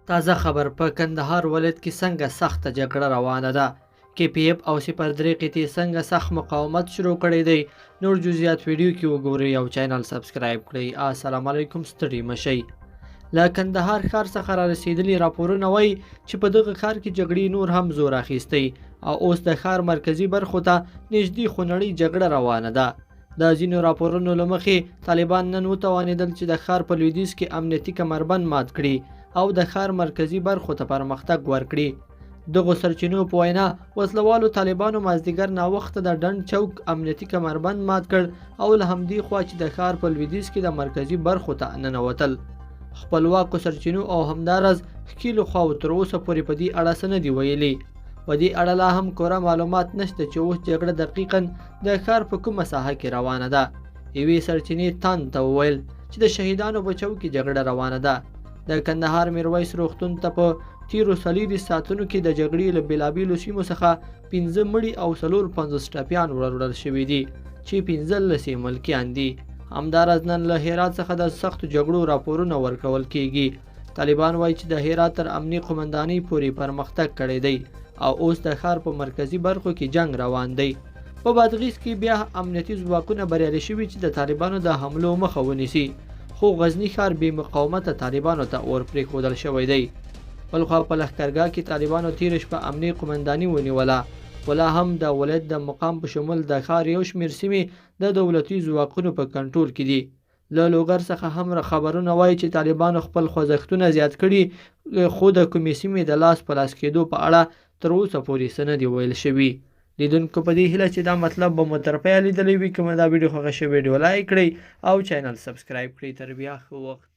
تازه خبر په کندهار ولایت کې څنګه سخته جګړه روانه ده. KPF او 03 قطې څنګه سخت مقاومت شروع کړی دی. نور جزئیات ویډیو کې وګورئ او چینل سبسکرایب کړئ. السلام علیکم، ستړي مشئ. له کندهار ښار څخه را رسېدلي راپورونه وایي چې په دغه ښار کې جګړې نور هم زور اخیستی او اوس د ښار مرکزي برخو ته نږدې خونړۍ جګړه روانه ده. د ځینو راپورونو له مخې طالبان نن وتوانېدل چې د ښار په لویدیځ کې امنیتي کمربند مات کړي او د ښار مرکزي برخو ته پرمختګ ورکړي. دغو سرچینو په وینا وسلوالو طالبانو مازدیګر ناوخته د ډنډ چوک امنیتي کمربند مات کړ او له همدې خوا چې د ښار په لویدیځ کې د مرکزي برخو ته ننوتل. خپلواکو سرچینو او همداراز ښکیلو خواو تر اوسه پورې په دې اړه څه نه دي ویلي. په دې اړه لا هم کوره معلومات نشته چې اوس جګړه دقیقاً د ښار په کومه ساحه کې روانه ده. یوې سرچینې تان ته وویل چې د شهیدانو بچو کې جګړه روانه ده. د کندهار میرویس روغتون ته په تیرو 40 ساعتونو کې د جګړې له بېلابېلو سیمو څخه 15 مړي او 54 ټپیان وړل شوي دي چې 15 ملکیان دي. همداراز نن له هرات څخه د سختو جګړو راپورونه ورکول کیږي. طالبان وایي چې د هرات تر امني قومندانۍ پورې پرمختګ کړی دی او اوس د ښار په مرکزي برخو کې جنگ روان دی. په بادغیس کې بیا امنیتي ځواکونه بریالي شوي چې د طالبانو د حملو مخه ونیسي، خو غزني ښار بې مقاومته طالبانو ته اور پرېښودل شوی دی. بلخوا په لښکرګاه کې طالبانو تېره شپه امني قومنداني ونیوله، خو لا هم د ولایت د مقام په شمول د ښار یو شمېر سیمې د دولتي ځواکونو په کنټرول کې دي. له لوګر څخه هم خبرونه وایي چې طالبانو خپل خوځښتونه زیات کړي، خو د کومې سیمې د لاس په لاس کېدو په اړه تر اوسه پورې څه نه دي ویل شوي. لیدونکو په دې هیله چې دا مطلب به مو تر پایه لیدلی وي. که مو دا ویډیو خوښه شوې ویډیو لایک کړئ او چینل سبسکرایب کړئ. تر بیا ښه وخت.